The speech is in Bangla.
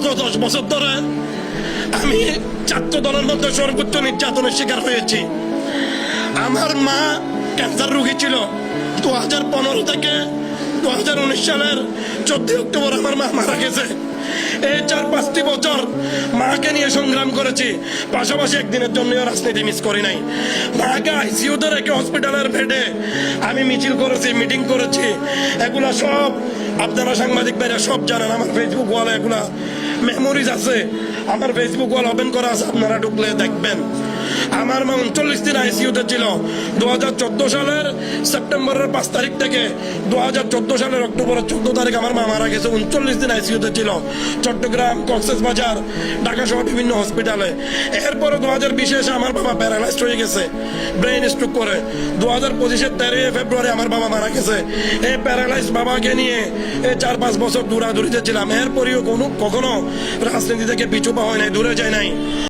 গত 10 বছর ধরে আমি ছাত্র দলের মধ্যে সর্বোচ্চ নির্যাতনের শিকার হয়েছি। আমার মা ক্যান্সার রোগী ছিল। 2015 থেকে 2019 সালের 14 অক্টোবর আমার মা মারা গেছে। এই 4-5টি বছর মাকে নিয়ে সংগ্রাম করেছি, পাশাপাশি একদিনের জন্য রাজনীতি মিস করি নাই। মাকে আইসিইউতে রেখে হসপিটালের বেডে আমি মিছিল করেছি, মিটিং করেছি। এগুলা সব আপনারা সাংবাদিক ভাইরা সব জানেন। আমার ফেসবুক ওয়ালে এগুলা মেমোরিজ আছে, আমার ফেসবুক ওয়াল ওপেন করা আছে, আপনারা ঢুকলে দেখবেন। আমার মা 39 দিন আইসিইউতে ছিল। 2014 সালের সেপ্টেম্বরের 5 তারিখ থেকে 2014 সালের অক্টোবরের 14 তারিখ আমার মা মারা গেছে। 39 দিন আইসিইউতে ছিল, চট্টগ্রাম, কক্সবাজার, ঢাকা সহ বিভিন্ন হসপিটালে। এরপরে 2020 এসে আমার বাবা প্যারালাইজড হয়ে গেছে ব্রেন স্ট্রোক করে। 2025-এর 13 ফেব্রুয়ারি আমার বাবা মারা গেছে। এই প্যারালাইজ বাবাকে নিয়ে 4-5 বছর দৌড়াদৌড়িতে ছিলাম। এরপরেও কখনো রাজনীতি থেকে পিছু পা হয় নাই, দূরে যায় নাই।